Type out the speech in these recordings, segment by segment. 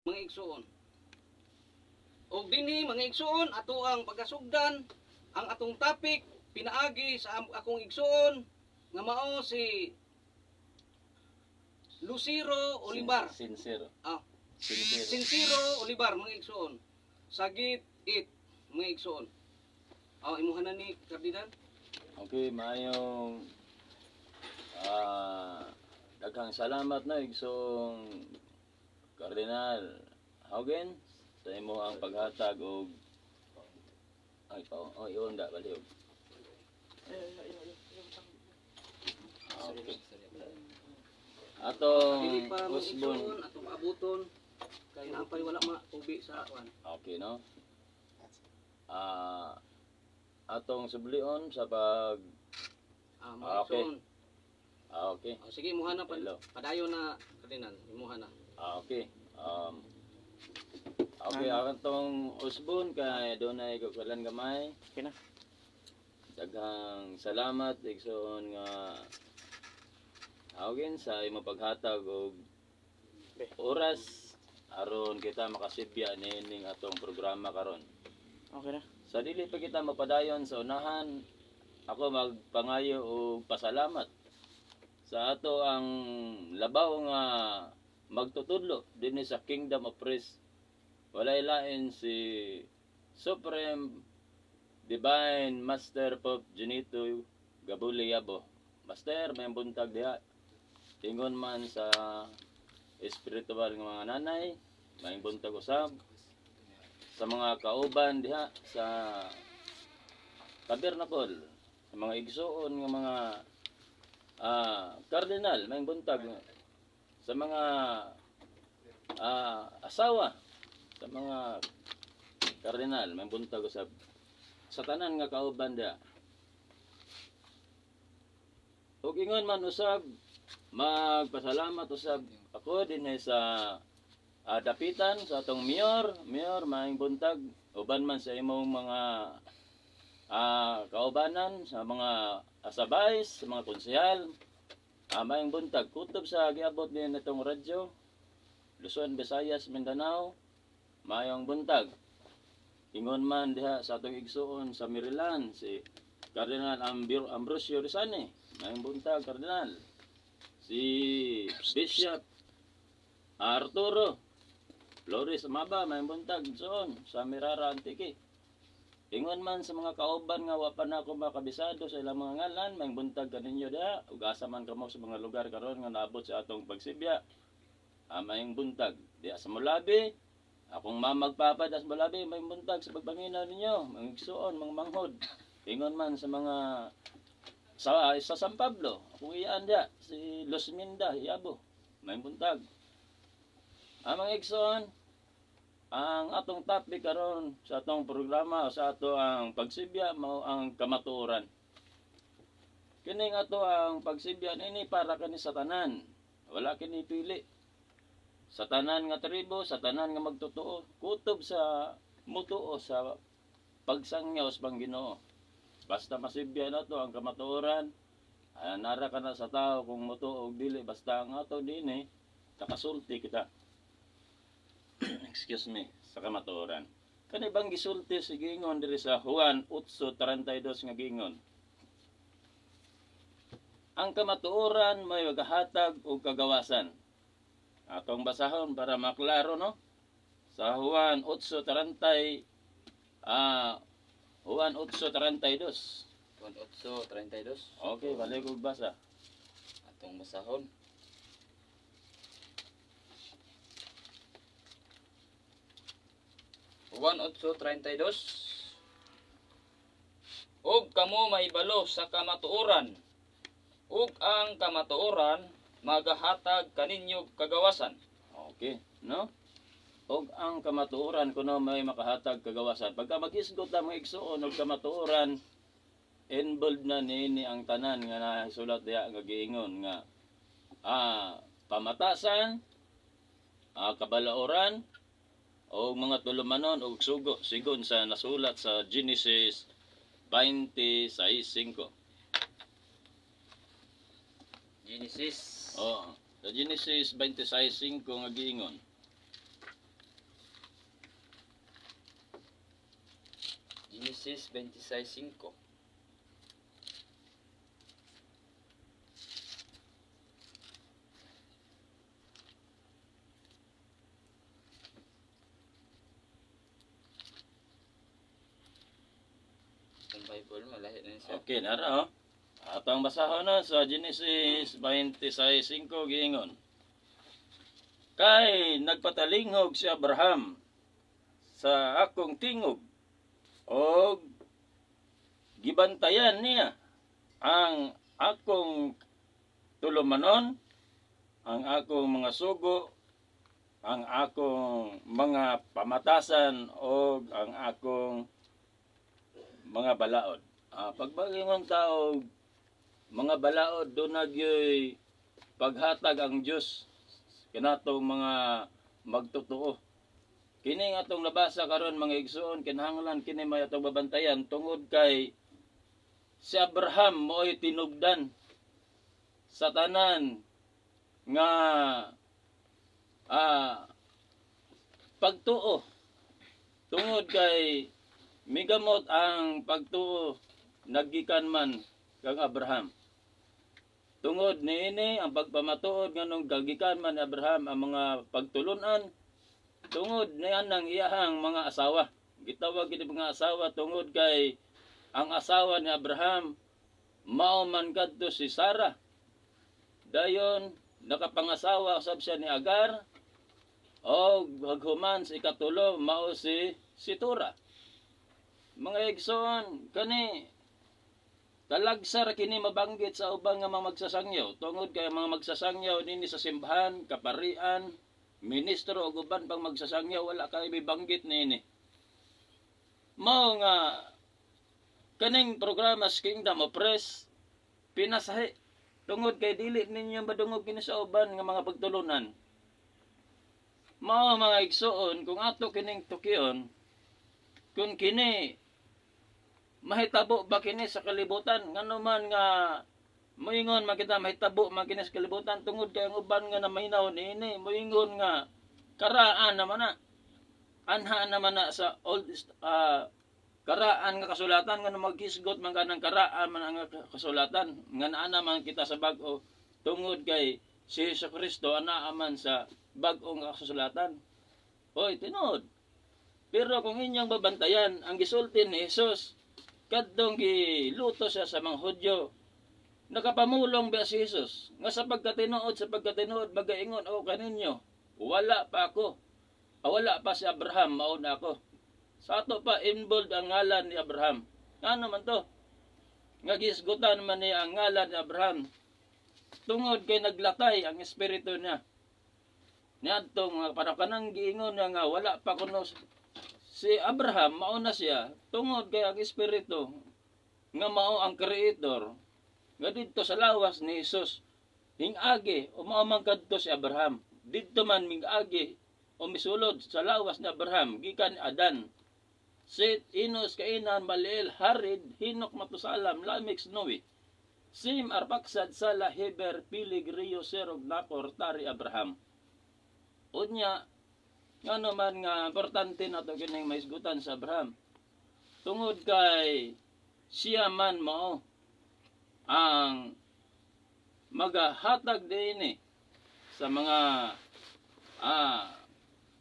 mga igsoon. Og dinhi mga igsoon ato ang pagkasugdan ang atong topic pinaagi sa akong igsoon nga mao si Lucero Olivar. Sincero. Ah, Sincero. Sincero Olivar mga igsoon. Sagit it mga igsoon. Imuha na ni Kardinal. Okay, maayong daghang salamat na igsong Kardinal Haugen sa imo ang paghatag og iyon da baliw. Okay. Dili Atong pa mga usbon. igsoon atong abuton kay naapay wala ma ubi sa kwan. Okay, no? Atong sublion sa pag Mga Okay. igsoon. okay. Sige, imuha na Hello. padayon na Kardinal, imuha na. Okay. Okay, atong usbon kay dunay kukulan gamay. Okay na. Daghang salamat igsoon nga Haugen sa imong paghatag og oras aron kita makasibya nining atong programa karon. Okay na. Sa dili pa kita mapadayon sa unahan, ako magpangayo og pasalamat sa ato ang labaw nga magtutudlo dinhi sa Kingdom of Praise. Walay lain si Supreme Divine Master Pope Junito Gabuli Yabo. Master, may buntag diha. Ingon man sa espiritual nga mga nanay, may buntag usab sa mga kauban diha sa tabernacle, sa mga igsoon nga mga kardinal, may buntag sa mga asawa, sa mga kardinal, may buntag usab sa tanan nga kauban diha. Ug ingon man usab magpasalamat usab ako dinhi sa dapitan sa atong mayor maayong buntag uban man sa imong mga kaubanan sa mga asabais, sa mga konsehal. Maayong buntag kutob sa giabot din itong radyo Luzon, Visayas, Mindanao. Maayong buntag. Ingon man diha sa atong igsoon sa Maryland si Cardinal Ambrosio Rizani. Maayong buntag Cardinal. Si Bishop Arturo Flores Amaba, maayong buntag igsoon sa Mirara Antique. Ingon man sa mga kauban nga wa pa na ako makabisado sa ilang mga ngalan, maayong buntag kaninyo diha. Ug asa man kamo sa mga lugar karon nga naabot sa atong pagsibya. Maayong buntag diha sa Mulabi. Akong mamagpapad sa Mulabi, maayong buntag sa pagbanginaw ninyo, mga igsoon, mga manghod. Ingon man sa mga sa San Pablo, akong iyaan diha si Los Minda, Yabo, maayong buntag. Mga igsoon, ang atong topic karon sa atong programa o sa ato ang pagsibya mao ang kamatuoran. Kining ato ang pagsibya nini para kani sa tanan. Wala kini pili. Sa tanan nga tribo, sa tanan nga magtotoo, kutob sa mutuo sa pagsangyaw sa Ginoo. Basta masibya na to ang kamatuoran, nara ka na sa tao kung mutuo og dili basta ang ato dinhi nakasulti kita. Excuse me, sa kamatuoran. Kani bang gisulti si gingon diri sa Juan 8:32 nga gingon. Ang kamatuoran may magahatag og kagawasan. Atong basahon para maklaro no. Sa Juan 8:32. Juan 8:32. Juan 8:32. Okay, balik ko basa. Atong basahon. Juan 8:32. Og kamo mahibalo sa kamatuoran. Ug ang kamatuoran magahatag kaninyo kagawasan. Okay, no? Og ang kamatuoran kuno may makahatag kagawasan. Pagka mag-isgot ta mga igsoon og kamatuoran, involved na nini ang tanan nga nasulat diha nga giingon nga pamatasan, kabalaoran, o mga tulumanon o sugo sigon sa nasulat sa Genesis 26:5. Genesis. Sa Genesis 26:5 nga giingon. Genesis 26:5. Ang Bible malahi na siya. Okay, nara oh. Atong basahon na sa Genesis 26:5 giingon. Kay nagpatalinghog si Abraham sa akong tingog o gibantayan niya ang akong tulumanon, ang akong mga sugo, ang akong mga pamatasan o ang akong mga balaod. Pagbagingon tao mga balaod doon nagyoy paghatag ang Dios kanatong mga magtotoo. Kini nga atong nabasa karon mga igsoon kinahanglan kini may atong babantayan tungod kay si Abraham mo'y tinugdan sa tanan nga pagtuo tungod kay migamot ang pagtuo naggikan man kang Abraham. Tungod niini ang pagpamatuod nganong gagikan man ni Abraham ang mga pagtulunan tungod niyan ang iyahang mga asawa. Gitawag gid mga asawa tungod kay ang asawa ni Abraham mao man kadto si Sarah. Dayon nakapangasawa usab siya ni Agar o haghuman sa ikatulo mao si Tura. Mga igsoon kani talagsar kini mabanggit sa ubang nga mga magsasangyaw tungod kay mga magsasangyaw dinhi sa simbahan, kaparian, ministro o uban pang magsasangyaw wala kay bibanggit niini. Mao nga kaning programa sa Kingdom of Press pinasahi tungod kay dili ninyo madungog kini sa uban nga mga pagtulunan. Mao mga igsoon kung ato kining tukyon kung kini mahitabo ba kini sa kalibutan ngano man nga moingon makita mahitabo man kini sa kalibutan tungod kay ang uban nga namahinaw niini moingon nga karaan naman na anha naman na sa old karaan nga kasulatan nga maghisgot man kanang karaan man ang kasulatan nga naa naman kita sa bag-o tungod kay si Jesucristo anaa man sa bag-o nga kasulatan. Hoy tinod. Pero kung inyong babantayan ang gisulti ni Jesus kadtong giluto siya sa mga Hudyo, nakapamulong ba si Jesus? Nga sa pagkatinuod, magaingon ako kaninyo, wala pa ako. Wala pa si Abraham, mauna ako. Sa ato pa, involved ang ngalan ni Abraham. Ano man to? Nga gisgutan man niya ang ngalan ni Abraham. Tungod kay naglatay ang espiritu niya. Niadtong panakanang giingon niya nga, wala pa kuno si Abraham mauna siya tungod kay ang espiritu nga mao ang creator nga didto sa lawas ni Jesus hingagi o mao man kadto si Abraham didto man mingagi o misulod sa lawas ni Abraham gikan Adan Set Enos Kainan Maleel Harid Hinok Matusalam Lameks Noe Sim Arpaksad Sala Heber Pilig Rio Serog Napor Tari Abraham. Unya nga naman nga importante na ito kining maisgutan sa Abraham. Tungod kay siya man mao ang magahatag din sa mga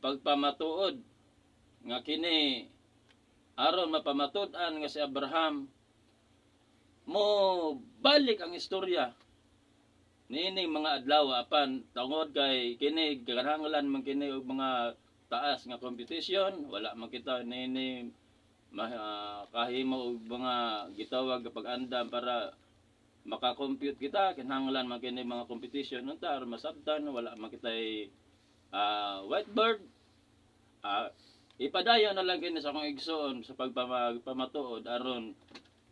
pagpamatuod nga kini aron mapamatudan nga si Abraham mo balik ang istorya niining mga adlaw apan tungod kay kini kinahanglan man kini og mga taas nga competition wala man kita nini kahimo og mga gitawag kapag andam para maka-compute kita kinahanglan man kini mga competition unta aron masabtan wala man kita whiteboard ipadayon na lang kini sa akong igsoon sa pagpamatuod aron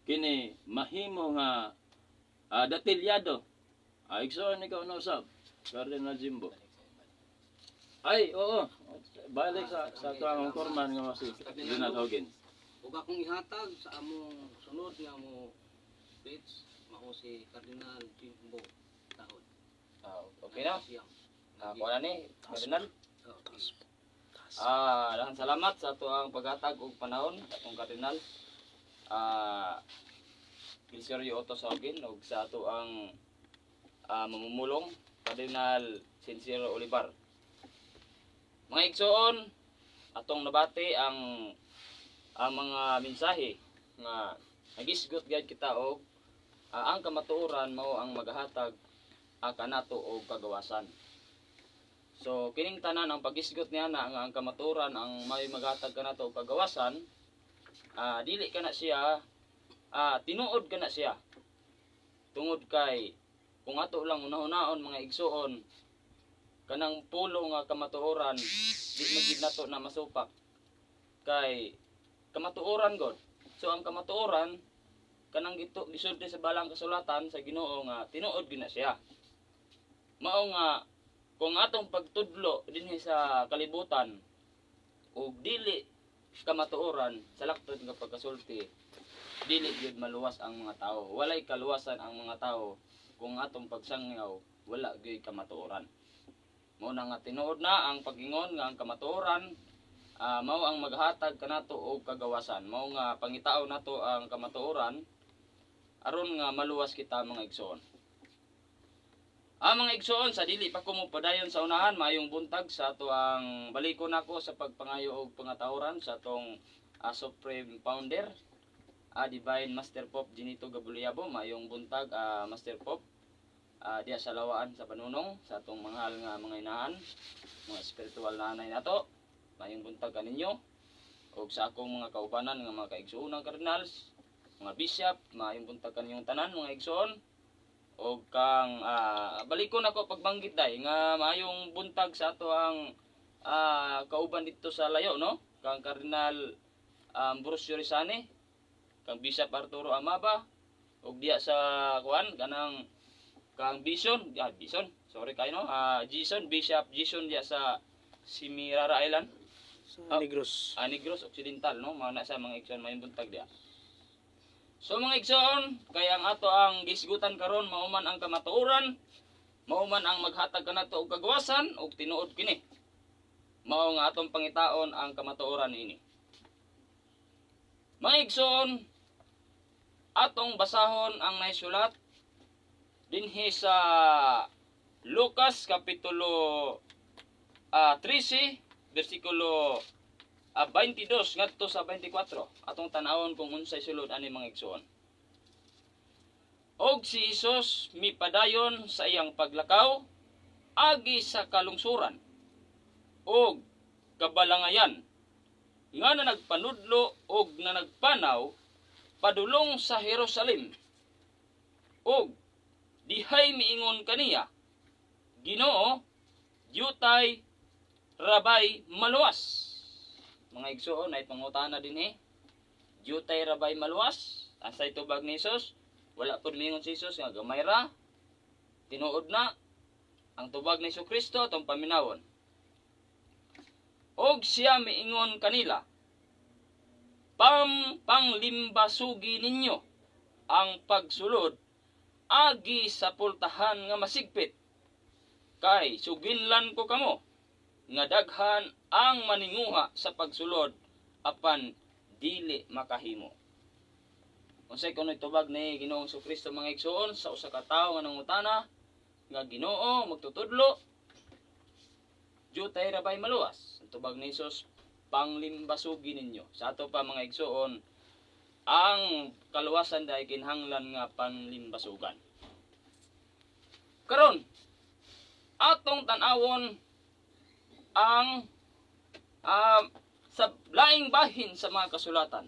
kini mahimo nga detalyado igsoon ikaw na usab Cardinal Jimbo. Ay, oo. Balik sa tuwang korman nga si Donald Hogan. Ug akong ihatag sa among sunod nga mo page mao si Cardinal Jimbo Tahod. Okay na? Kuha na ni, Cardinal. Oh, Daghang salamat sa tuang paghatag og panahon atong Cardinal. Gilseryo Otto Saugin ug sa ato ang mamumulong Cardinal Sincero Olivar. Mga igsoon, atong nabati ang mga mensahe nga nagisgot gyud kita og ang kamatuoran mao ang magahatag kanato og kagawasan. So kining tanan ang pagisgot niya na nga ang kamatuoran ang may maghatag kanato og kagawasan, dili kana siya tinuod kana siya. Tungod kay kung ato lang unahon mga igsoon kanang pulo nga kamatuoran di magid nato na masupak kay kamatuoran god. So ang kamatuoran kanang gisulti sa balang kasulatan sa Ginoo nga tinuod gyud na siya. Mao nga kung atong pagtudlo dinhi sa kalibutan ug dili kamatuoran sa laktod nga pagkasulti, dili gyud maluwas ang mga tao. Walay kaluwasan ang mga tao kung atong pagsangyaw wala gyud kamatuoran. Mao na nga tinuod na ang pagingon nga ang kamatuoran mao ang maghatag kanato og kagawasan. Mao nga pangitao nato ang kamatuoran aron nga maluwas kita mga igsoon. Mga igsoon, sa dili pa ko mo padayon sa unahan, mayong buntag sa ato ang balikon nako sa pagpangayo og pangatawran sa atong Supreme Founder, Divine Master Pope Ginito Gabuliabo. Mayong buntag Master Pope diya sa lawaan sa panunong sa atong manghal nga mga inahan, mga spiritual nanay nato. Mayong buntag kaninyo og sa akong mga kaubanan nga mga kaigsoonang cardinals, mga bishop, mayong buntag kaninyong tanan mga igsoon. O kang balikon ako pagbanggit day nga mayong buntag sa ato ang kauban dito sa layo, no? Kang Cardinal Ambrosio Rizani, kang Bishop Arturo Amaba, og diya sa kuan kanang kang Bison, sorry kayo no, Bishop Jason diya sa Simirara Island, Sa Negros. Negros Occidental, no? Mga nasa mga igsoon mayong buntag diya. So mga igsoon, kaya ang ato ang gisgutan karon mauman ang kamatuoran, mauman ang maghatag kanato og kagawasan ug tinuod kini. Mao nga atong pangitaon ang kamatuoran ini. Mga igsoon, atong basahon ang naisulat dinhi sa Lucas kapitulo 13 bersikulo 22 ngadto sa 24. Atong tan-awon kung unsay sulod ani mga igsoon. Og si Hesus mipadayon sa iyang paglakaw agi sa kalungsuran og kabalangayan nga nagpanudlo og nagpanaw padulong sa Jerusalem. Og dihay miingon kaniya, Ginoo, yutay rabay maluwas. Mga igsoon ay pangutana din Jutay rabay maluwas. Asay tubag ni Hesus. Wala po mingon si Hesus nga gamay ra. Tinuod na. Ang tubag ni Kristo itong paminawon. Og siya miingon kanila, panglimbasugi ninyo ang pagsulod agi sa pultahan nga masigpit. Kay suginlan ko kamo nga daghan ang maninguha sa pagsulod apan dili makahimo. Unsay kuno itubag ni Ginoong Kristo mga igsoon sa usa ka tawo nga nangutana nga Ginoo magtutudlo jutay rabay maluwas. Ang tubag ni Hesus, panglimbasugi ninyo. Sa ato pa mga igsoon, ang kaluwasan dahil kinhanglan nga panlimbasugan. Karon, atong tanawon ang sa laing bahin sa mga kasulatan.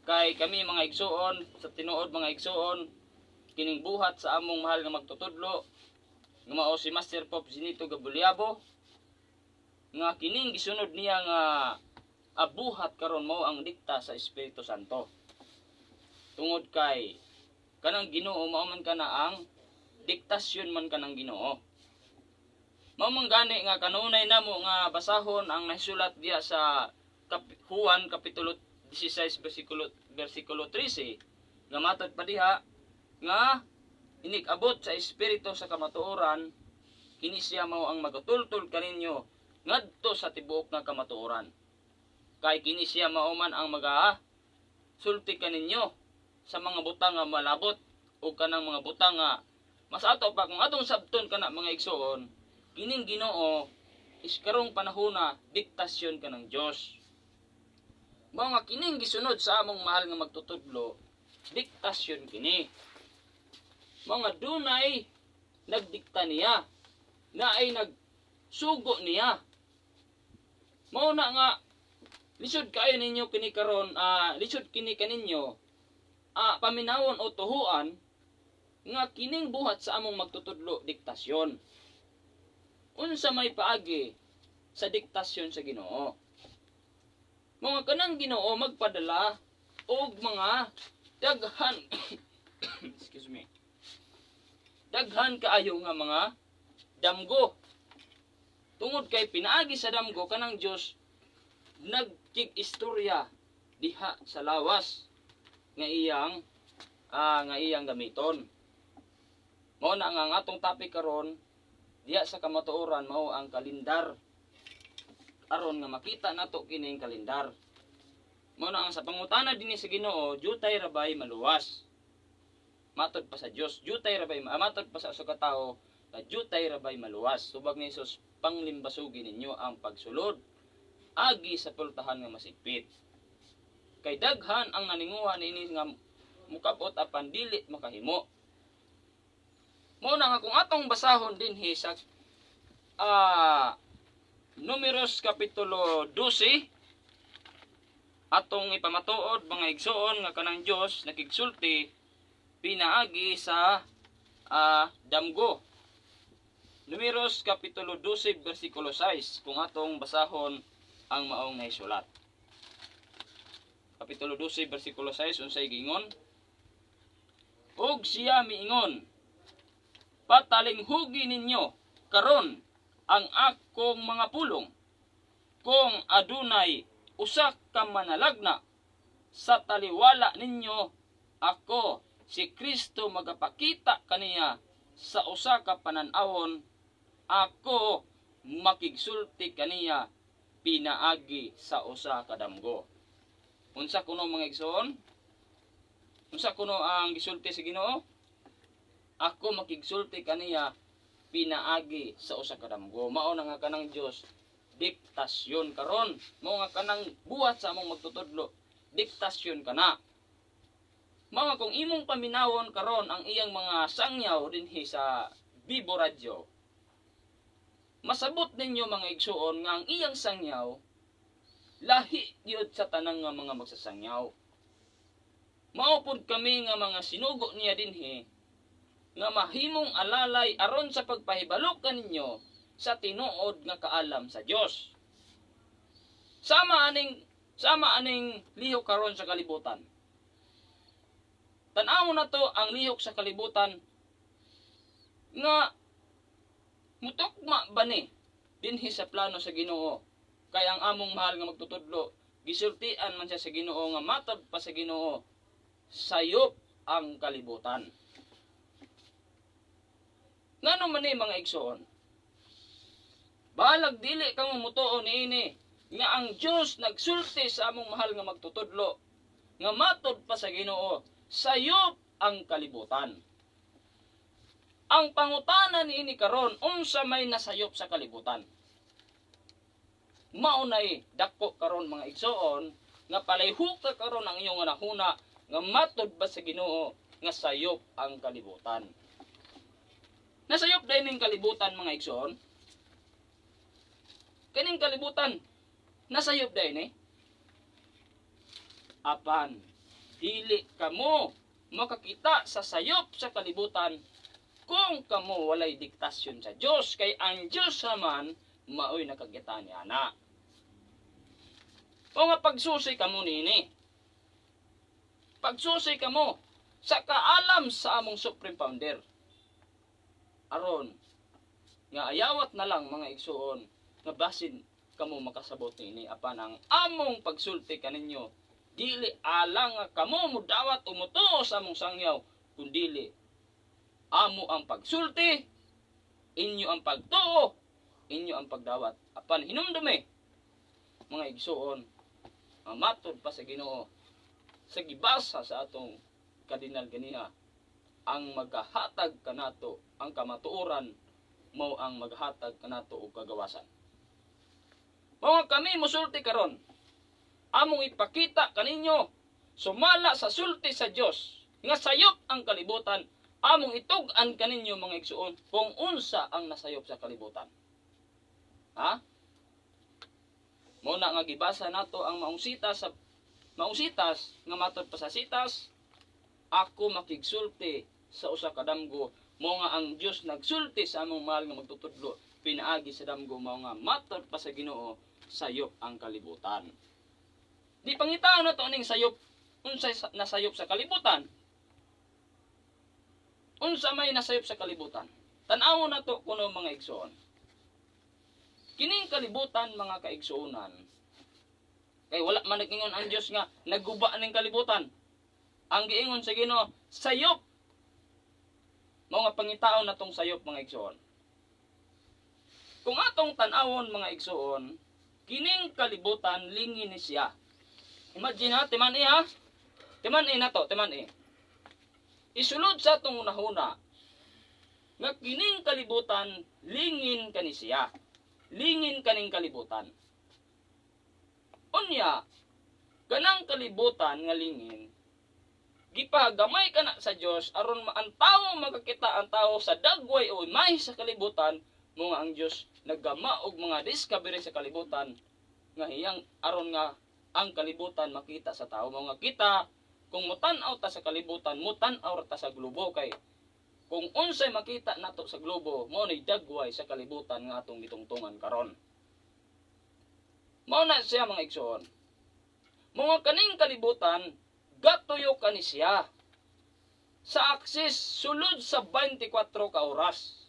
Kay kami mga igsoon, sa tinuod mga igsoon, kining buhat sa among mahal nga magtutudlo, nga mao si Master Pope Ginito Gabuliabo, nga kining gisunod niya nga abuhat karon mao ang dikta sa Espiritu Santo. Tungod kay kanang Ginoo mao man kana ang diktasyon man kanang Ginoo. Mao man gani nga kanunay namo nga basahon ang nasulat diya sa Juan kapitulo 16 bersikulo 13 nga matod pa diha nga inig-abot sa espiritu sa kamatuoran kini siya mao ang magutultol kaninyo ngadto sa tibuok nga kamatuoran. Kay kini siya mao man ang sulti kaninyo sa mga butang nga malabot o kanang mga butang nga mas ato pa kung atong sabton kana mga igsoon, kining Ginoo is karong panahona diktasyon ka ng Dios. Mga kining gisunod sa among mahal nga magtutudlo, diktasyon kini. Mga dunay nagdikta niya, na ay nagsugo niya. Mao na nga lisod kayo ninyo kini karon, lisod kini kaninyo paminawon o tuhuan nga kining buhat sa among magtutudlo diktasyon. Unsa may paagi sa diktasyon sa Ginoo? Mga kanang Ginoo magpadala og mga daghan excuse me. Daghan kaayo nga mga damgo. Tungod kay pinaagi sa damgo kanang Dios nagkig-istorya diha sa lawas nga iyang gamiton. Mao na nga ang atong topic karon diha sa kamatuoran mao ang kalendar. Aron nga makita nato kining kalendar. Mao na ang sa pangutana dinhi sa Ginoo, jutay rabay maluwas. Matod pa sa Dios, jutay rabay matod pa sa katawo, jutay rabay maluwas. Subag ni Jesus, panglimbasugi ninyo ang pagsulod agi sa pultahan nga masigpit. Kay daghan ang naninguha niini nga mukabot apan dili makahimo. Mao na nga kung atong basahon dinhi sa Numeros kapitulo 12, atong ipamatuod mga igsoon nga kanang Dios nakigsulti pinaagi sa damgo. Numeros kapitulo 12 bersikulo 6 kung atong basahon ang maong naisulat. Kapitulo 12 bersikulo 6 unsay giingon? Og siya miingon, patalinghugi ninyo karon ang akong mga pulong kung adunay usa ka manalagna sa taliwala ninyo, ako si Kristo magapakita kaniya sa usa ka panan-awon, ako makigsulti kaniya pinaagi sa usa ka damgo. Unsa kuno mga igsoon? Unsa kuno ang gisulti sa Ginoo? Ako makigsulti kaniya pinaagi sa usa ka damgo. Mao na nga kanang Dios diktasyon karon. Mao nga kanang buhat sa among magtutudlo, diktasyon kana. Mga kung imong paminawon karon ang iyang mga sangyaw dinhi sa Vibo Radio, masabot ninyo mga igsuon nga ang iyang sangyaw lahi gyud sa tanang nga mga magsasangyaw. Mao pud kami nga mga sinugo niya dinhi nga mahimong alalay aron sa pagpahibalo kaninyo sa tinuod nga kaalam sa Dios. Sama aning lihok karon sa kalibutan. Tan-awon na to ang lihok sa kalibutan nga mutukma ba ni dinhi sa plano sa Ginoo. Kay ang among mahal nga magtutudlo, gisultian man siya sa Ginoo nga matod pa sa Ginoo, sayop ang kalibutan. Ngano man ni mga igsoon? Balag dili kang mutuo niini nga ang Dios nagsulti sa among mahal nga magtutudlo nga matod pa sa Ginoo, sayop ang kalibutan. Ang pangutana niini karon, unsa may nasayop sa kalibutan? Maunay dako karon mga igsoon nga palayhuk ka karon ang iyong nahuna nga matod ba sa Ginoo nga sayop ang kalibutan. Nasayop dahil ning kalibutan mga igsoon. Kaning kalibutan, nasayop dahil ni. Apan, dili kamo makakita sa sayop sa kalibutan kung kamo walay diktasyon sa Dios. Kay ang Dios naman, maoy nakagita ni ana. O nga pagsusi kamo nini. Pagsusi kamo sa kaalam sa among Supreme Founder. Aron nga ayawat na lang mga igsuon nga basin kamo makasabot nini apan ang among pagsulti kaninyo dili alang nga kamo mudawat o mutuo sa among sangyaw kundili amo ang pagsulti, inyo ang pagtuo, inyo ang pagdawat. Apan hinumdumi mga igsuon, matod pa sa Ginoo, sa gibasa sa atong kadinal ganiha, ang magkahatag kanato ang kamatuoran mao ang maghatag kanato og kagawasan. Mga kami musulti karon, among ipakita kaninyo sumala sa sulti sa Dios nga sayop ang kalibutan, among itug-an kaninyo mga igsuon kung unsa ang nasayop sa kalibutan. Ha? Muna nga gibasa nato ang maong sitas nga matod pa sa sitas, ako makigsulti sa usa ka damgo, mo nga ang Dios nagsulti sa among mahal nga magtutudlo, pinaagi sa damgo mao nga matod pa sa Ginoo, sayop ang kalibutan. Di pangitaon na to ning sayop, unsay nasayop sa kalibutan? Unsa may nasayop sa kalibutan? Tan-awon na to kuno mga igsoon. Kining kalibutan mga kaigsuonan, kay wala man nag-ingon ang Dios nga nagguba ning kalibutan. Ang giingon sa Ginoo, sayop. Mao nga pangitaon natong sayop mga igsoon. Kung atong tan-awon mga igsoon, kining kalibutan lingin ni siya. Imagine ha, timan-i ha. Timan-i na to, timan-i. Isulod sa atong unahuna nga kining kalibutan lingin kani siya. Lingin kaning kalibutan. Unya, kanang kalibutan nga lingin, gipagamay kana sa Dios aron ang tawo makakita ang tawo sa dagway o may sa kalibutan, mo nga ang Dios naggama og mga discovery sa kalibutan nga hiyang aron nga ang kalibutan makita sa tawo, mo nga kita kung mutan-aw ta sa kalibutan, mutan-aw ta sa globo, kay kung unsay makita nato sa globo, mao nay dagway sa kalibutan nga atong gitungtungan karon. Mao na siya mga igsoon. Mga kaning kalibutan, gatuyo kani siya sa aksis sulod sa 24 ka oras.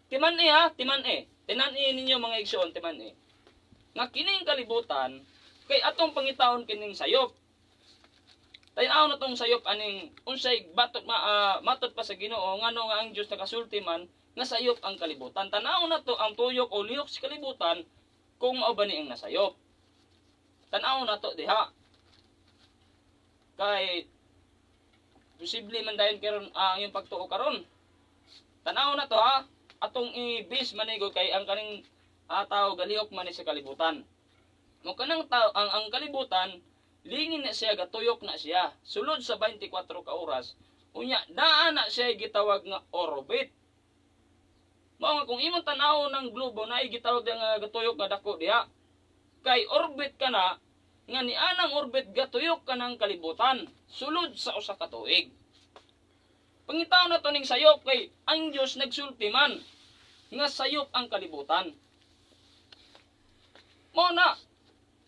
Timan-i ha, timan-i. Tinan-i ninyo mga igsoon, timan-i. Nga kining kalibutan, kay atong pangitaon kining sayop. Tayo na tong sayop aning unsay matod pa sa Ginoo ngano nga ang Dios nakasulti man nga sayop ang kalibutan. Tanaw na to ang tuyok o lihok sa kalibutan kung mao ba ni ang nasayop. Tanaw na to diha. Kay posible man dayon karon ang iyong pagtuo karon. Tanaw na to ha. Atong i-base manigo kay ang kaning tao galihok man ni sa kalibutan. Mo kanang tao ang kalibutan lingin na siya, gatuyok na siya. Sulod sa 24 ka oras, unya, daan na siya gitawag nga orbit. Mao nga kung imong tanaw ng globo na gitawag nga gatuyok nga dako diha. Kay orbit ka na, nga ni anang orbit gatuyok ka ng kalibutan, sulod sa usa ka tuig. Pangitaw na to ning sayop kay ang Dios nagsulti man nga sayop ang kalibutan. Mao na,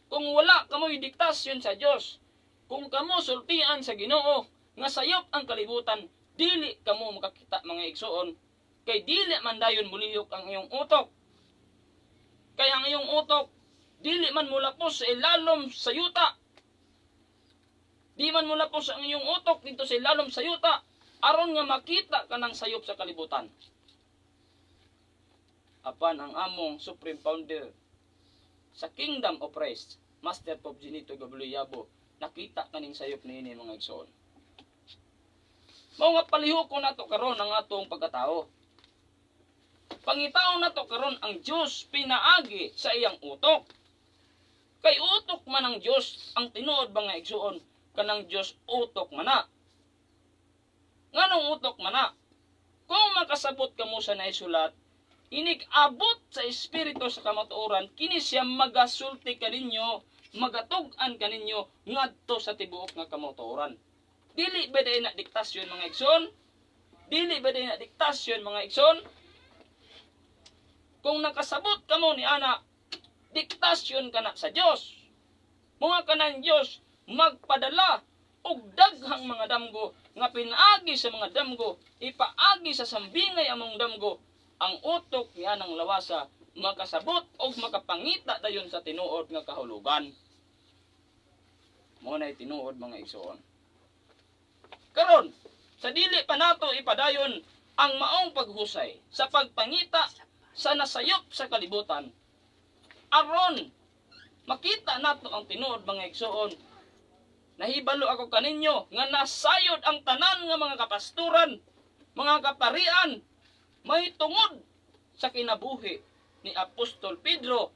kung wala kamoy diktasyon sa Dios, kung kamo sultian sa Ginoo nga sayop ang kalibutan, dili kamo makakita mga igsoon, kay dili man dayon mulihok ang iyong utok. Kay ang iyong utok dili man mulapos sa ilalom sa yuta. Di man mulapos ang iyong utok dito sa ilalom sa yuta aron nga makita ka ng sayop sa kalibutan. Apan ang among Supreme Founder sa Kingdom of Christ, Master Pope Ginito Gabluyabo, nakita kaning sayop niini mga igsoon. Mao nga palihok ko nato karon ang atong pagkatao. Pangitaw nato karon ang Dios pinaagi sa iyang utok. Kay utok man ang Dios, ang tinuod ba nga igsoon, kanang Dios utok man na. Nganong utok man na? Kung makasabot kamo sa naisulat, inig-abot sa espiritu sa kamatuoran, kini siya magasulti kaninyo, magatug-an kaninyo ngadto sa tibuok nga kamatuoran. Dili ba day na diktasyon mga igsoon? Dili ba day na diktasyon mga igsoon? Kung nakasabot kamo ni ana, diktasyon kana sa Dios. Mga kanang Dios magpadala og daghang mga damgo nga pinaagi sa mga damgo, ipaagi sa sambingay among damgo. Ang utok niya ng lawasa makasabot o makapangita dayon sa tinuod nga kahulugan. Mo na tinuod mga igsoon. Karon, sa dili pa nato ipadayon ang maong paghusay sa pagpangita sa nasayop sa kalibutan. Aron makita nato ang tinuod mga igsoon nahibalo ako kaninyo nga nasayod ang tanan nga mga kapasturan, mga kaparian, may tungod sa kinabuhi ni Apostol Pedro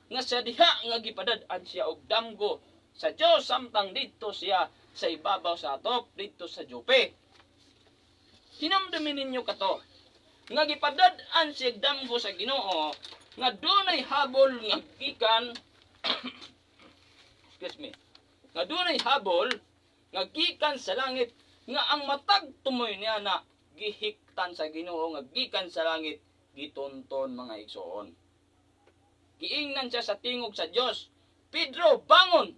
nga siya diha nga gipadad-an siya og damgo sa Dios samtang didto siya sa ibabaw sa atop didto sa Jope. Hinamdamin ninyo kato nga gipadad-an siya damgo sa Ginoo nga dunay habol nga gikan excuse me, nga dunay habol nga gikan sa langit nga ang matag tumoy niya na gihiktan sa Ginoo nga gikan sa langit gitonton mga igsoon. Giingnan siya sa tingog sa Dios, Pedro, bangon!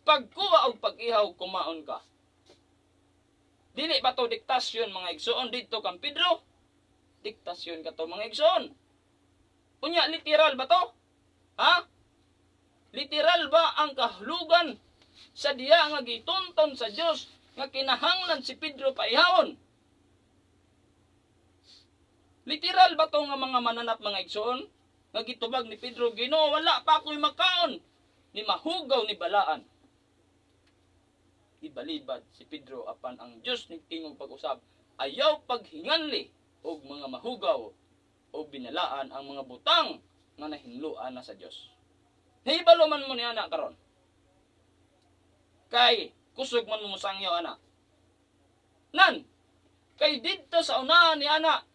Pagkuha og pag-ihaw, kumaon ka. Dili ba to diktasyon mga igsoon dito kang Pedro? Diktasyon ka to mga igsoon. Unya, literal ba to? Ha? Literal ba ang kahulugan sa diya nga gitonton sa Dios nga kinahanglan si Pedro paihawon? Literal ba to nga mga mananap mga igsoon? Nga gitubag ni Pedro, Ginoo, wala pa ako'y makaon, ni mahugaw ni balaan. Ibalibad si Pedro apan ang Dios ni tingog pag-usab, ayaw paghinganli og mga mahugaw o binalaan ang mga butang nga nahinluan na sa Dios. Nahibalo man mo ni anak karon. Kay kusog man mo sangyaw anak. Nan, kay didto sa unahan ni anak,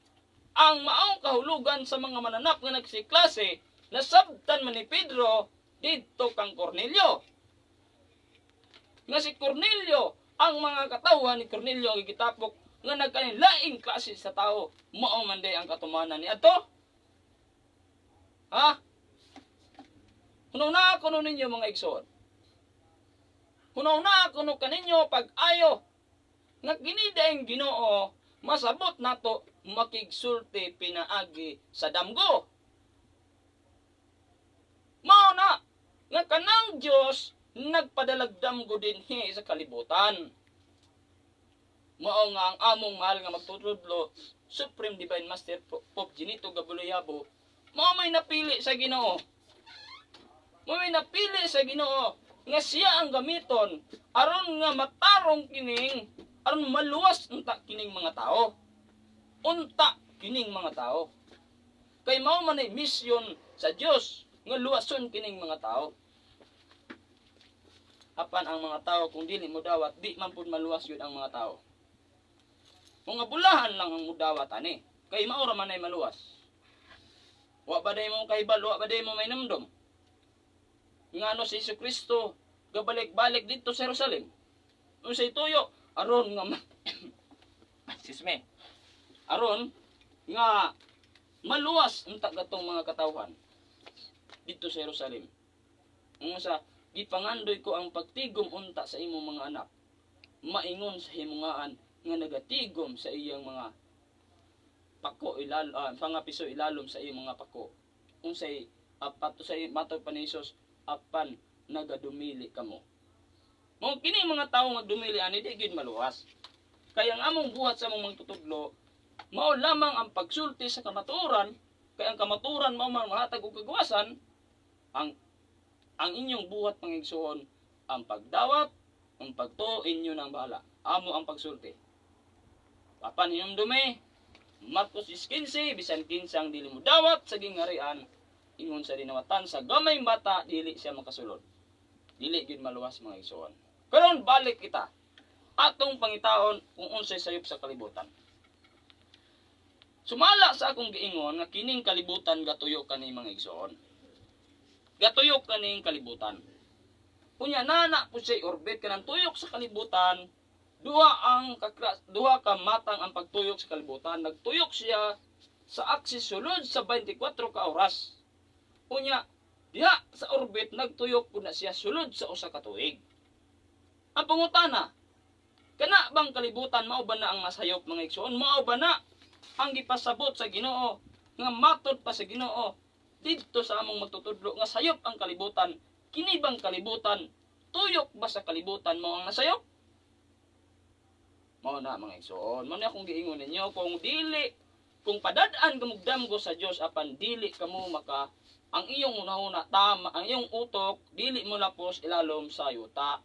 ang maong kahulugan sa mga mananap nga nagsiklase, nasabtan man ni Pedro didto kang Cornelio. Nga si Cornelio, ang mga katawhan ni Cornelio ang gitapok nga nagkanilaing klase sa tao, mao man day ang katumanan ni adto. Ha? Hunaw na kuno ninyo mga igsoon. Hunaw na kuno kaninyo pag-ayo nga ginidaing Ginoo masabot nato makigsulti pinaagi sa damgo. Mao na nga kanang Dios nagpadalag damgo dinhi sa kalibutan. Mao nga ang among mahal nga magtutudlo Supreme Divine Master Pope Ginito Gabuloyabo, mao may napili sa Ginoo. Mao may napili sa Ginoo nga siya ang gamiton aron nga matarong kining aron maluwas unta kining mga tao. Unta kining mga tao. Kay mao man ay misyon sa Dios nga luwason kining mga tao. Apan ang mga tao kung dili mo dawat, di man pud maluwas yun ang mga tao. Mga bulahan lang ang mudawat ani. Kay mao ra man ay maluwas. Wa ba day mo kahibalo, wa ba day mo may namdom? Ngano si Jesucristo gabalik-balik dito sa Jerusalem. Unsay tuyo aron nga excuse me. Aron nga maluwas unta gatong mga katawhan dito sa Jerusalem. Unsa gipangandoy ko ang pagtigom unta sa imong mga anak. Maingon sa himungaan nga nagatigom sa iyang mga pako pangapiso ilalom sa iyong mga pako. Unsay pato sa matod pa ni Jesus apan nagadumili kamo. Mao kini mga tawo magdumili ani di gid maluwas. Kaya ang among buhat sa among magtutudlo mao lamang ang pagsulti sa kamatuoran, kay ang kamatuoran mao man mahatag og kagawasan. Ang inyong buhat pangigsuon ang pagdawat, ang pagtuo inyo nang bahala. Amo ang pagsulti. Apan hinumdumi Marcos 15 bisan kinsang dili mo dawat sa gingarian ingon sa dinawatan sa gamay bata dili siya makasulod. Dili gid maluwas mga igsoon. Karon balik kita atong pangitaon kung unsay sayop sa kalibutan. Sumala sa akong giingon nga kining kalibutan gatuyo kani mga igsoon. Gatuyok kaning kalibutan. Unya nana po siya orbit kanang tuyok sa kalibutan. Duha ka matang ang pagtuyok sa kalibutan. Nagtuyok siya sa aksis sulod sa 24 ka oras. Unya diha sa orbit nagtuyok po na siya sulod sa usa ka tuig. Ang pangutana, kana bang kalibutan mao ba na ang masayop mga igsoon? Mao ba na ang gipasabot sa Ginoo nga matod pa sa Ginoo didto sa among magtutudlo nga sayop ang kalibutan? Kini bang kalibutan tuyok ba sa kalibutan mo ang nasayop? Mao na mga igsoon, mao na akong giingon ninyo kung padad-an gamugdamgo sa Dios apan dili kamo maka ang iyong unahuna tama ang iyong utok dili mo lapos ilalom sa yuta.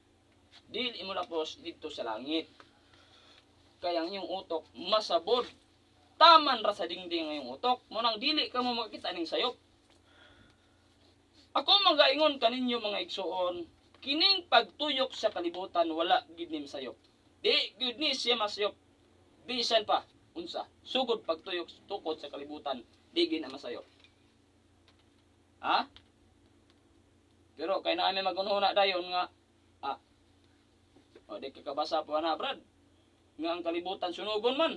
dili mo lapos dito sa langit. Kaya ang iyong utok masabod. Taman ra sa dingding ang iyong utok. Munang dili ka mo makita ning sayop. Ako magaingon kaninyo mga igsoon, kining pagtuyok sa kalibutan wala gid nim sayop. Di gid ni siya masayop. Bisan pa unsa, sugod pagtuyok tukod sa kalibutan, di gid na masayop. Ha? Pero kay na ami magunhuna dayon nga o di kakabasa po na brad. Nga ang kalibutan sunugon man.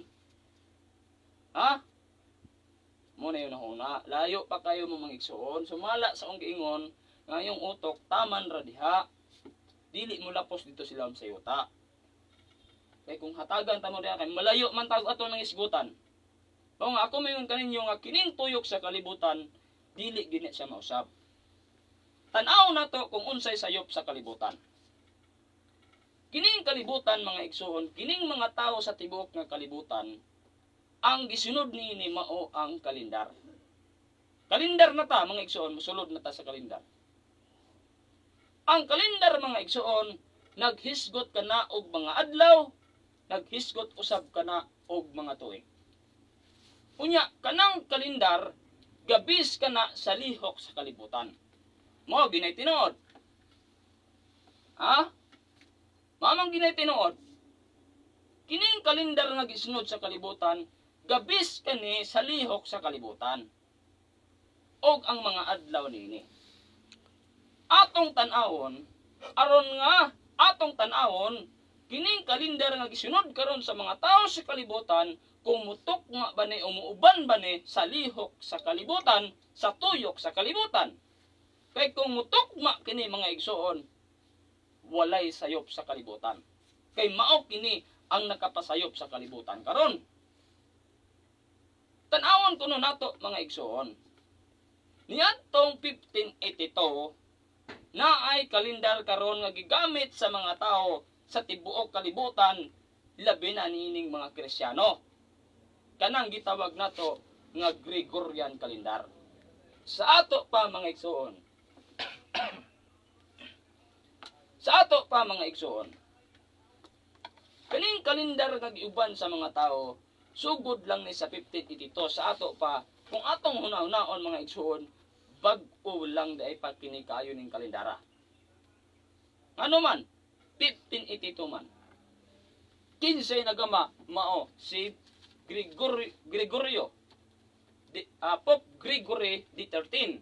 Ha? Muna yun ako na, layo pa kayo mo mangigsoon, sumala sa kong giingon, nga yung utok, taman ra diha, dili mo lapos dito sila sa yuta. Kaya kung hatagan tamo diha kay malayo man tag ato ng isgutan. O nga ako mayon kaninyo nga kining tuyok sa kalibutan, dili gini siya mausab. Tan-aw na to kung unsay sayop sa kalibutan. Kining kalibutan mga igsoon, kining mga tao sa tibuok nga kalibutan, ang gisunod ni mao ang kalendar. Kalendar na ta mga igsoon, musulod na ta sa kalendar. Ang kalendar mga igsoon, naghisgot ka na og mga adlaw, naghisgot usab ka na og mga tuig. Unya, kanang kalendar, gabis ka na sa lihok sa kalibutan. Mo, ginay tinuod. Ha? Mamang ginay tinuod. Kining kalendar nga gisunod sa kalibutan, gabis kani sa lihok sa kalibutan. Og ang mga adlaw nini. Atong tan-awon, aron nga atong tan-awon, kining kalendar nga gisunod karon sa mga tao sa kalibutan, kung mutok nga ba ni umuuban ba ni sa lihok sa kalibutan, sa tuyok sa kalibutan. Kay kung mutok nga kini mga igsoon, walay sayop sa kalibutan. Kay mao kini ang nakapasayop sa kalibutan karon. Tan-awon kuno nato mga igsoon. Niadtong 1582 na ay kalendar karon nga gigamit sa mga tao sa tibuok kalibutan, labi na nining mga Kristiyano. Kanang gitawag nato nga Gregorian calendar. Sa ato pa mga igsoon. Sa ato pa mga igsoon. Kaning kalendar nga giuban sa mga tao, sugod lang ni sa 1582 sa ato pa, kung atong hunaw-hunaon mga igsoon, bag-o lang daay pa kini kaayo ning kalendara. Ano man, 1582 man. 15 nagama mao si Gregorio Pope Gregory XIII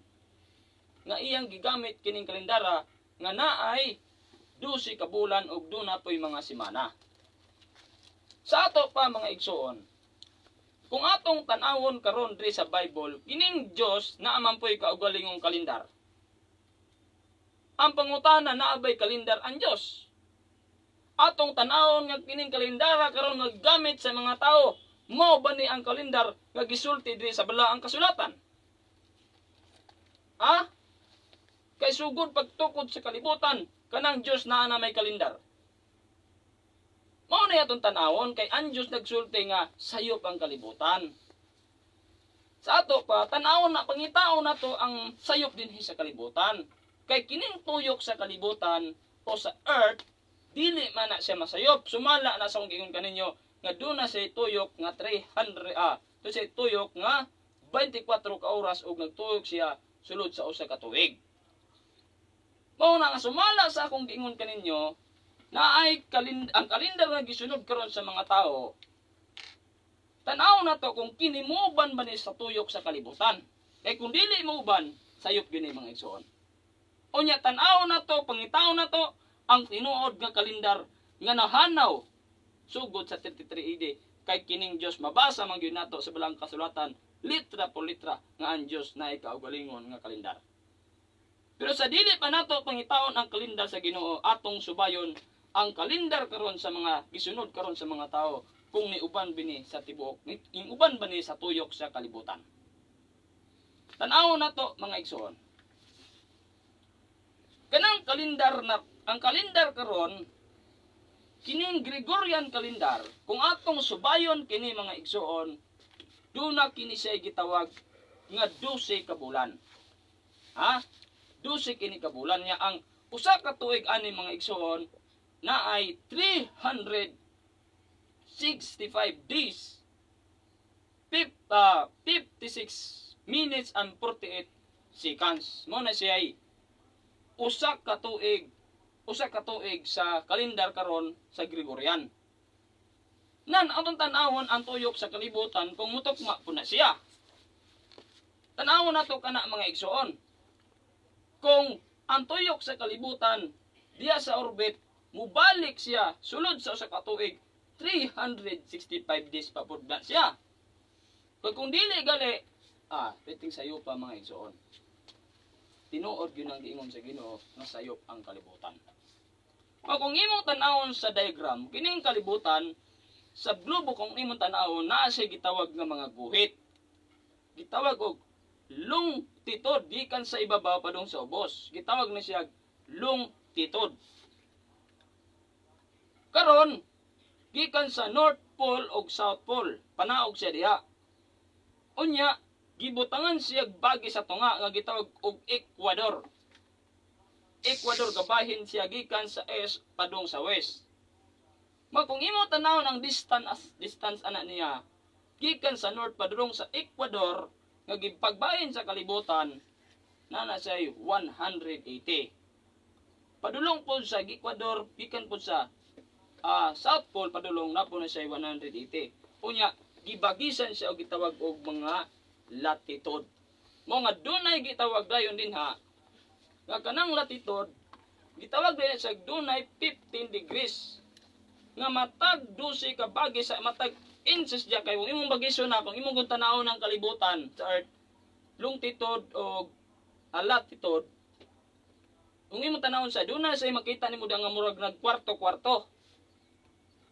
nga iyang gigamit kining kalendara nga naay 12 ka bulan ug duna poy mga semana. Sa ato pa mga igsoon, kung atong tan-awon karon diri sa Bible, kining Dios naa man poy kaugalingong kalendar. Ang pangutana naabay kalendar ang Dios. Atong tan-awon nga kining kalendara karon naggamit sa mga tao, mao ba ni ang kalendar nga gisulti diri sa balaang kasulatan? Ha? Kay sugod pagtukod sa kalibutan, kanang Dios naa na may kalendar. Mao na yatong tan-awon kay ang Dios nagsulti nga sayop ang kalibutan. Sa ato pa, tan-awon na pangitao na to ang sayop dinhi sa kalibutan. Kay kining tuyok sa kalibutan o sa earth, dili man na siya masayop. Sumala na sa kong giingon kaninyo nga doon na siya tuyok nga 300 siya tuyok nga 24 ka oras ug nagtuyok siya sulod sa usa ka tuig. Mao na nga sumala sa akong giingon kaninyo na ay ang kalendar nga gisunod karon sa mga tao. Tan-aw na to kung kini muuban ba ni sa tuyok sa kalibutan. Kay kung dili muuban, sayop gini mga igsoon. Unya tan-aw na to, pangitaw na to ang tinuod nga kalendar nga nahanaw sugod sa 33 AD kay kining Dios mabasa man gyud nato sa balang kasulatan litra por litra nga ang Dios naay kaugalingon nga kalendar. Pero sa dili pa nato pangitawon ang kalendar sa Ginoo, atong subayon ang kalendar karon sa mga gisunod karon sa mga tao kung niuban bini sa tibuok, niuban ba ni sa tuyok sa kalibutan. Tan-awon nato mga igsoon. Kanang kalendar na ang kalendar karon kining Gregorian calendar, kung atong subayon kini mga igsoon, duna kini siya gitawag nga 12 ka bulan. Ha? 12 kini ka bulan niya ang usa ka tuig ani mga igsoon na ay 365 days, 56 minutes and 48 seconds. Mo na siya ay usa ka tuig sa kalendar karon sa Gregorian. Nan atong tan-awon ang tuyok sa kalibutan kung mutukma po na siya. Tan-awon nato kana mga igsoon. Kung ang tuyok sa kalibutan diya sa orbit mubalik siya sulod sa usa ka tuig, 365 days pa pud na siya. Kung dili gali, rating sayo pa mga igsoon. Tinuod yun ang giingon sa Ginoo nga sayop ang kalibutan. O kung imong tan-awon sa diagram, kining kalibutan sa globo kung imong tan-awon naa siya gitawag nga mga guhit. Gitawag og longitude gikan sa ibabaw padung sa ubos. Gitawag na siya longitude. Karon gikan sa North Pole ug South Pole, panaog siya diha. Unya gibutangan siya bagi sa tunga nga gitawag og Ecuador. Ecuador gabahin siya gikan sa east padung sa west. Kung imo tanawon ang distance ana niya gikan sa north padung sa Ecuador nga gipagbahin sa kalibutan na siya 180. Padulong po sa Ecuador gikan po sa South Pole padulong na po na siya 180. Unya gibagisan siya og gitawag og mga latitude. Mo nga dunay gitawag dayon din ha. Nga kanang latitude gitawag din sa dunay 15 degrees. Nga matag 12 ka bagi sa matag inches diya kay kung imong bagisyon na kung imong tan-awon ng kalibutan sa earth longitude o latitude. Kung imong tan-awon sa dunay say makita nimo nga murag nag kwarto-kwarto.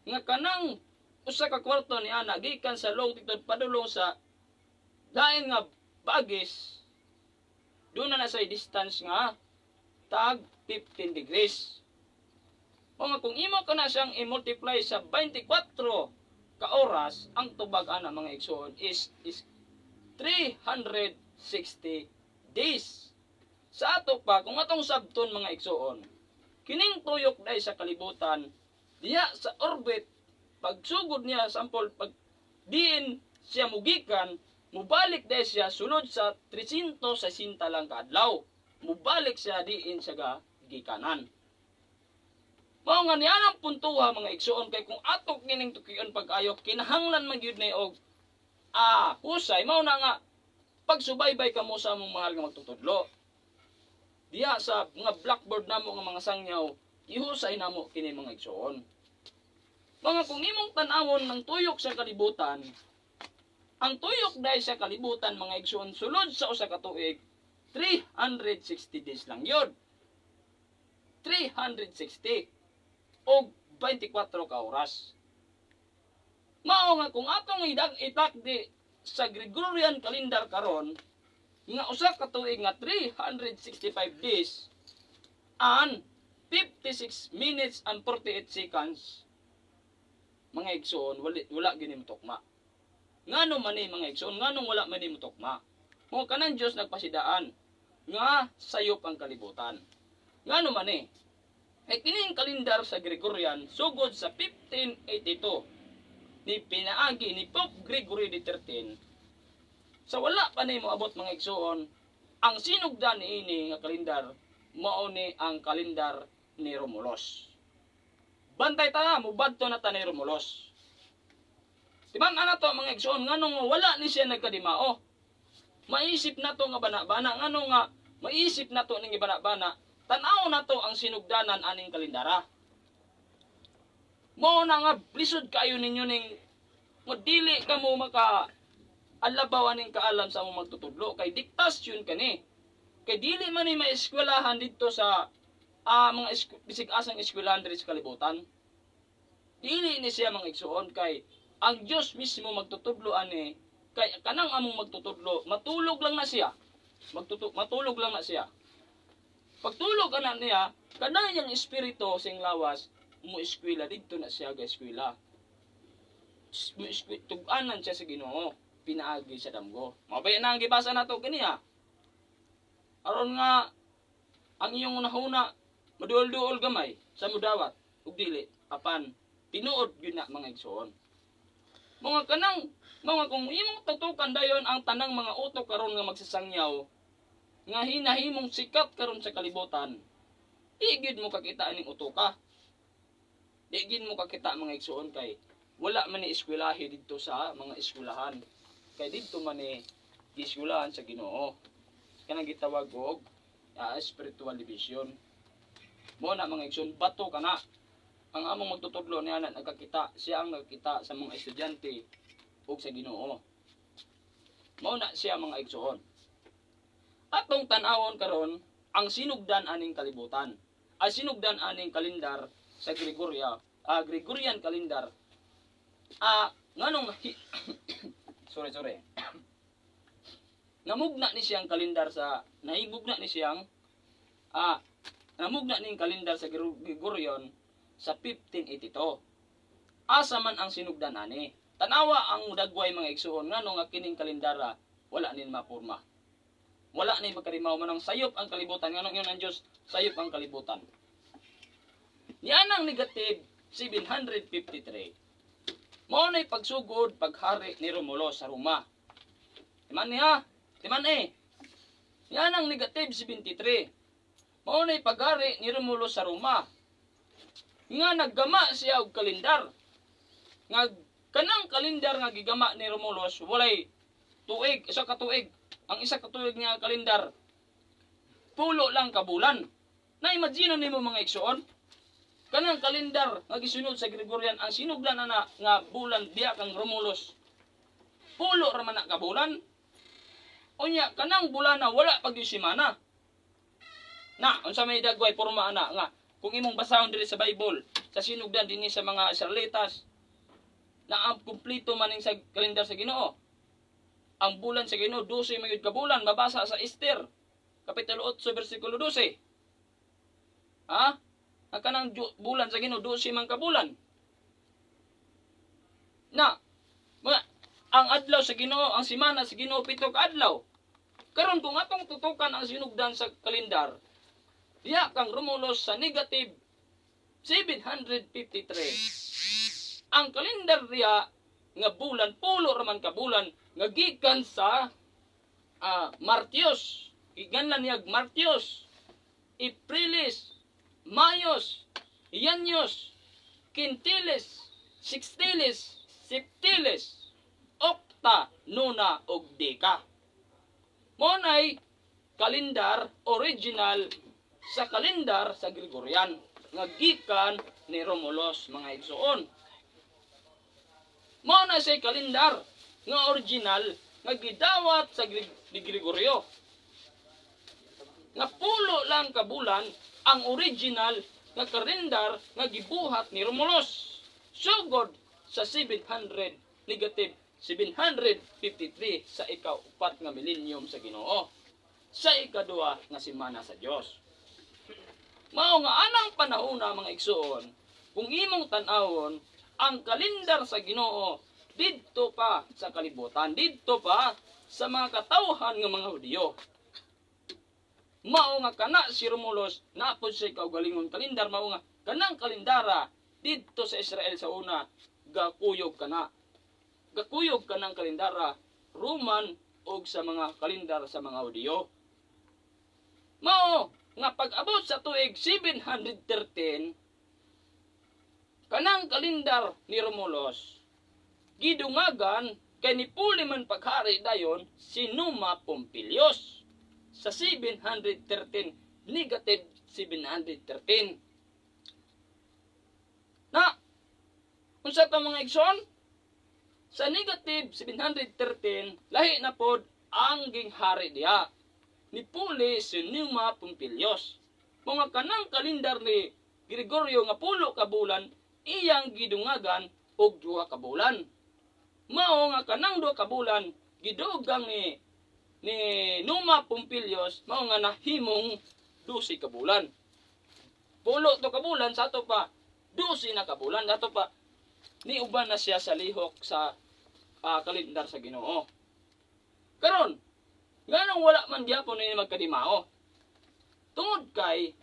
Nga kanang usa ka kwarto ni ana gikan sa longitude padulong sa dain nga bagis doon na sa distance nga tag 15 degrees. O nga kung imo ka na siyang i-multiply sa 24 ka oras, ang tubag ana mga igsoon is 360 days. Sa ato pa, kung atong sabton mga igsoon, kining tuyok dai sa kalibutan, diya sa orbit, pagsugod niya, sampol, pag diin siya mugikan, mubalik dahil siya sunod sa 360 lang kaadlaw. Mubalik siya diin siya gikanan. Mao nga nianang puntuha mga igsoon kay kung atok kining tukion pag-ayo kinahanglan man gyud ni og husay mao na nga pagsubaybay kamo sa among mahal nga magtutudlo. Diya sa mga blackboard namo nga mga sangyaw, ihusay namo kini mga igsoon. Mga kung imong tan-awon ng tuyok sa kalibutan, ang tuyok dahil sa kalibutan mga igsoon sulod sa usa ka tuig 360 days lang yun. 360 o 24 ka oras. Mao nga kung atong itak di sa Gregorian calendar karon nga usa ka tuig nga 365 days and 56 minutes and 48 seconds mga igsoon wala gini mutokma. Ngano man ni mga igsoon nganong wala man ni mutokma? Mo kanang Dios nagpasidaan nga sayop ang kalibutan. Ngano man ni? Ay kining kalendar sa Gregorian sugod sa 1582 ni pinaagi ni Pope Gregory XIII. Sa wala pa ni moabot mga igsoon, ang sinugdan niini nga kalendar mao ni ang kalendar ni Romulus. Bantay ta mubadto na ta ni Romulus. Timan ana to mga igsoon nganong wala ni siya nagkadimao. Maisip na to nga bana-bana ngano nga maisip na to ning bana-bana. Tanaw na to ang sinugdanan aning kalendara. Mo na nga lisod kayo ninyo ning mo dili ka mo maka alabaw aning kaalam sa mo magtutudlo kay diktasyon kani. Kay dili man ni maeskwelahan dito sa mga bisig asang eskwelahan diri sa kalibutan. Dili ni siya mga igsuon kay ang Dios mismo magtutudlo ani kay kanang among magtutudlo matulog lang na siya. Matulog lang na siya. Pagtulog ana niya, kanang yang espiritu sing lawas mo eskwela didto na siya ga eskwela. Tug-anan siya sa Ginoo, pinaagi sa damgo. Mabay na ang gibasa nato kaniya. Aron nga ang iyong nahuna maduol-duol gamay sa mudawat. ug dili apan tinuod gyud na mga igsoon. Mga kanang mga kung imong tutukan dayon ang tanang mga utok karon nga magsasangyaw nga hinahimong sikat karon sa kalibutan, igid mo kakita aning utoka. Igid mo kakita mga igsoon kay wala man ni eskwelahe didto sa mga eskwelahan. Kay didto man ni eskwelahan sa Ginoo. Kanang gitawag og spiritual division. Mo na mga igsoon, bato kana. Ang among magtutudlo niya na nagkakita, siya ang nagkita sa mga estudyante ug sa Ginoo. Mao na siya mga igsoon. Atong tan-awon karon ang sinugdan aning kalibutan. Ay sinugdan aning kalendar sa Gregorian calendar. Nganong sorry. Namugna ni siyang kalendar sa nahigugna ni siyang namugna ning kalendar sa Gregorian sa 1582. Asa man ang sinugdan ani? Tanawa ang dagway mga igsoon ngano nga kining kalendara wala nin mapurma. Wala ni magkarimaw man ang sayop ang kalibutan nganong yun ang Dios sayop ang kalibutan. Yan ang negative 753. Mao nay pagsugod paghari ni Romulo sa Roma. Timan niya, timan Yan ang negative 73. Mao nay paghari ni Romulo sa Roma. Nga naggama siya og kalendar. Nga kanang kalendar nga gigama ni Romulo walay tuig, isa ka tuig. Ang isa ka tuig nga kalendar pulo lang ka bulan. Na-imagine nimo mga igsoon? Kanang kalendar nga gisunod sa Gregorian ang sinugdan na nga bulan diya kang Romulus. Pulo ra man na ka bulan. Unya kanang bulan na wala pag semana. Na unsa may dagway porma ana nga kung imong basahon diri sa Bible sa sinugdan dinhi sa mga Israelitas na ang kumpleto maning sa kalendar sa Ginoo. Ang bulan sa Ginoo 12 mayud ka bulan mabasa sa Esther kapitulo 8 bersikulo 12. Ang kanang bulan sa Ginoo 12 man ka bulan. Na ang adlaw sa Ginoo, ang semana sa Ginoo 7 ka adlaw. Karon kung atong tutukan ang sinugdan sa kalendar, diya kang Romulus sa negative 753. Ang kalendar diya nga bulan pulo ra man ka bulan nga gikan sa Martius. Giganlan niya Martius, Aprilis, Mayos, Ianios, Quintilis, Sextilis, Septilis, Octa, Nona, ug Deka. Monay kalendar original sa kalendar sa Gregorian nga gikan ni Romulus mga igsoon. Mao na say kalendar nga original nga gidawat sa Gregorio. Nga pulo lang ka bulan ang original nga kalendar nga gibuhat ni Romulus. Sugod sa 700 negative 753 sa ika-4 nga millennium sa Ginoo. Sa ika-2 nga semana sa Dios. Mao nga anang panahon na mga igsoon, kung imong tan-awon ang kalendar sa Ginoo didto pa sa kalibutan, didto pa sa mga katawhan nga mga Hudiyo. Mao nga kana si Romulus naapod siya kaugalingon kalendar, mao nga kanang kalendara didto sa Israel sa una gakuyog kana. Gakuyog kanang kalendara Roman og sa mga kalendar sa mga Hudiyo. Mao nga pag-abot sa tuig 713 kanang kalendar ni Romulus gidungagan kay nipuli man paghari dayon si Numa Pompilius sa 713 negative 713. Na unsa ta mga igsoon? Sa negative 713 lahi na pod ang ginghari diha nipuli si Numa Pompilius. Mga kanang kalendar ni Gregorio nga pulo ka bulan iyang gidungagan og 2 ka bulan. Mao nga kanang 2 ka bulan gidugang ni Numa Pompilius mao nga nahimong 12 ka bulan. Pulo to ka bulan sa ato pa 12 na ka bulan ato pa ni uban na siya sa lihok sa kalendar sa Ginoo. Karon nganong wala man gyapon ni magkadimao. Tungod kay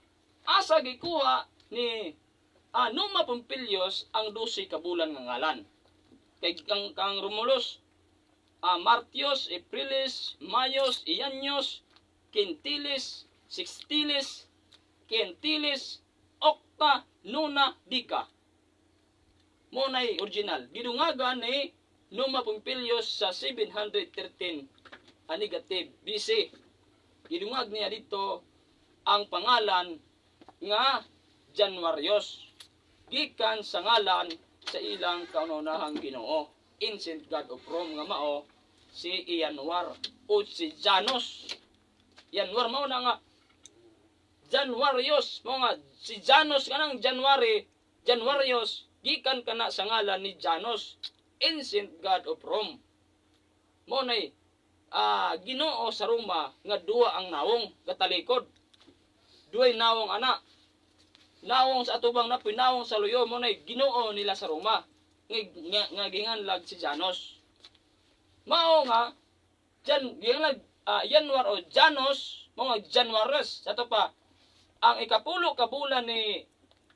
asa gikuha ni Numa Pompilius ang 12 ka bulan nga ngalan. Kay kang Romulus, Martius, Aprilis, Mayos, Ianios, Quintilis, Sextilis, Quintilis, Octa, Nona, Dica. Monay original. Gidungagan ni Numa Pompilius sa 713 negative BC. Gidungag niya dito ang pangalan nga Januarios. Gikan sa ngalan sa ilang kaunahang Ginoo, ancient god of Rome nga mao si Januar o si Janus. Januar mao na nga Januarios, mao nga si Janus kanang January, Januarios gikan kana sa ngalan ni Janus, ancient god of Rome. Mao nay Ginoo sa Roma nga duwa ang nawong katalikod. Duay nawong ana. Nawong sa atubang na pinawong sa luyo mo na Ginoo nila sa Roma. Nga ginganlag si Janus. Mao nga ginganlag Januar o Janus, mo nga Januaris. Sa to pa ang ikapulo ka bulan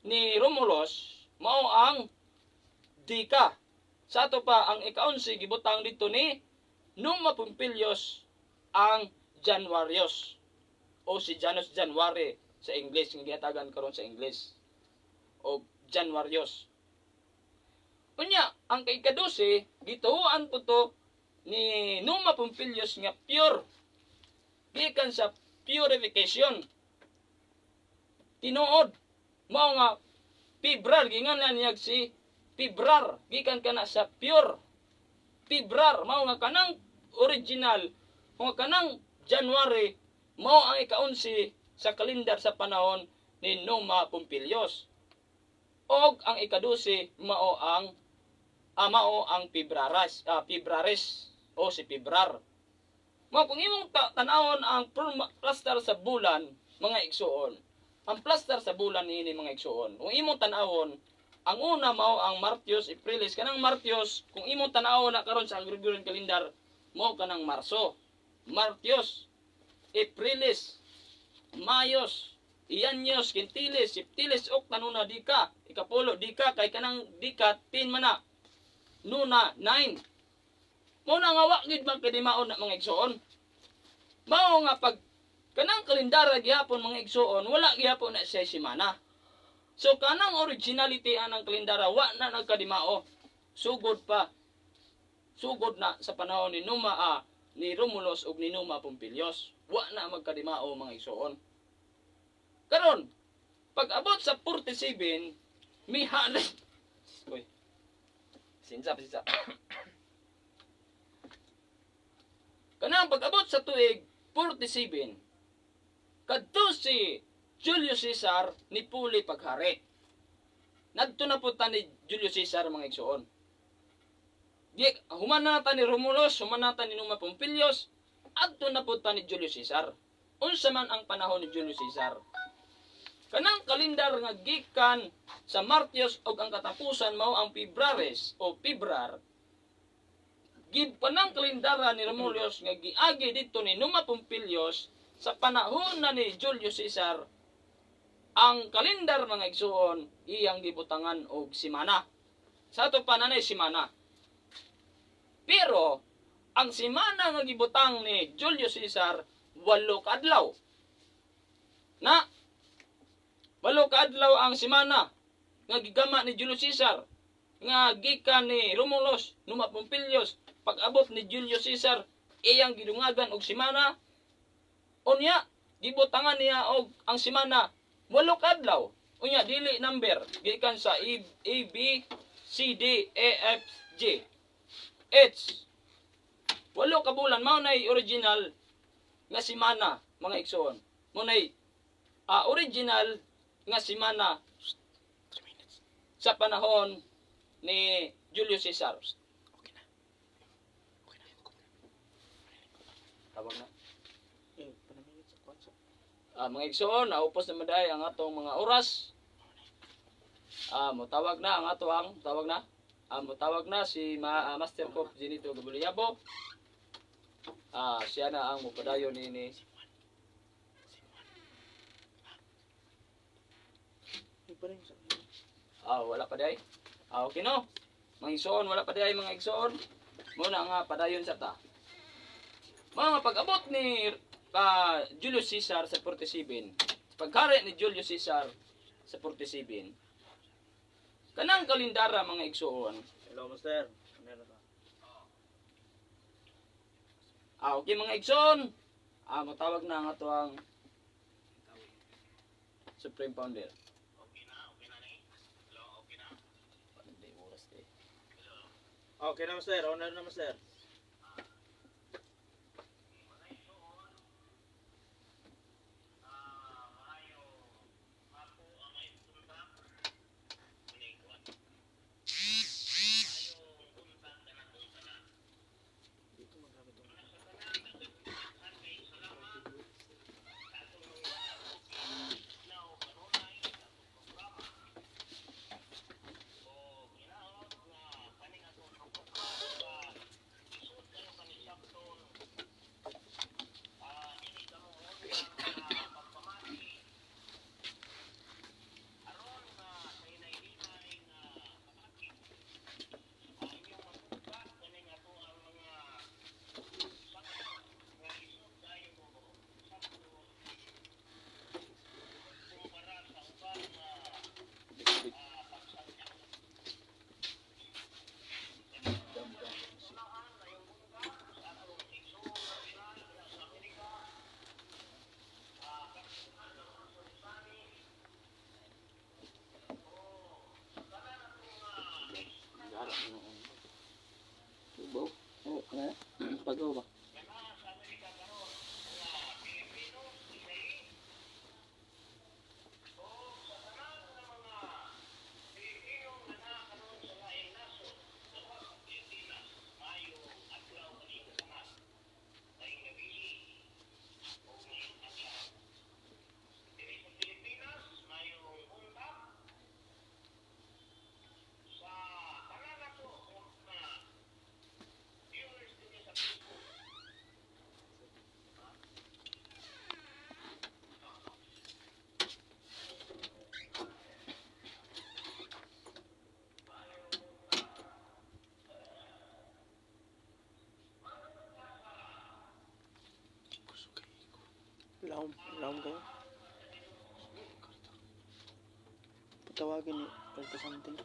ni Romulus mao ang Dica. Sa to pa ang ika-11 gibutang dito ni Numa Pompilius ang Januarios o si Janus January sa English nga gihatagan karon sa English o Januarios. Unya ang kay ika-12 gituoan po to ni Numa Pompilius nga pure gikan sa purification. Tinuod mao nga Febrar ginganan niya si Febrar gikan kana sa pure. Febrar mao nga kanang original o kanang January mao ang ika-11 sa kalendar sa panahon ni Numa Pompilius. Og ang ika-12 mao ang Febraris o si Febrar. Mao kung imong tan-awon ang plaster sa bulan mga igsuon. Ang plaster sa bulan niini mga igsuon. Kung imong tan-awon ang una mao ang Martius, Aprilis. Kanang Martius kung imong tan-awon na karon sa Gregorian calendar mao kanang Marso. Martius, Aprilis, Mayos, Ianios, Quintilis, Septilis, Octa, Nona, Dica. Ikapulo, Dica, kay kanang Dica, 10 man na. Nuna, 9. Mao na nga wakid magkadimaon na mga igsoon. Mao nga pag kanang kalendara gihapon mga igsoon, wala gihapon na siya semana. So kanang originality anang kalendara wa na nagkadimao. Sugod pa. Sugod na sa panahon ni ni Romulus ug ni Numa Pompilius. Wa na magkadimao mga igsoon. Karon, pag abot sa 47, mihanan. Uy. Sinsa. Kanang pag abot sa tuig 47, kadto si Julius Caesar ni puli paghari. Nadto na po ta ni Julius Caesar mga igsoon. Humanata ni Romulus, humanata ni Numa Pompilius, adto na po ta ni Julius Caesar. Unsa man ang panahon ni Julius Caesar? Kanang kalendar nga gikan sa Martius og ang katapusan mao ang Febraris o Febrar. Panang kalendara ni Romulus nga giagi dito ni Numa Pompilius sa panahon na ni Julius Caesar. Ang kalendar mga igsuon iyang gibutangan og semana. Sa ato pa nanay semana. Pero ang semana nga gibutang ni Julius Caesar 8 ka adlaw. Na 8 ka adlaw ang semana nga gigama ni Julius Caesar nga gikan ni Romulus, Numa Pompilius. Pag-abot ni Julius Caesar iyang gidungagan og semana. Unya gibutangan niya og ang semana 8 ka adlaw. Unya dili number gikan sa A, B, C, D, E, F, G, H. 8 ka bulan mao nay original nga semana mga igsoon. Mao nay original nga semana sa panahon ni Julius Caesar. Tawag na. Mga igsoon, naupos na maday ang atong mga oras. Motawag na ang atong motawag na si Master Prof Ginito Gabuliabo. Siya na ang mupadayon ni Wala pa day. Okay no. Mga igsoon, wala pa day mga igsoon. Muna nga padayon sa ta. Mga pag-abot ni Julius Caesar sa 47. Pagkari ni Julius Caesar sa 47. Kanang kalendara mga igsoon. Hello, master. Meron ka. Okay mga igsoon. Matawag na ang ato ang Supreme Founder. Hindi, oras eh. Okay na, master. Honor na, master. Dito magamit ang Subo. Pagaw ba? Laom kayo. Patawagin ni Pagka something.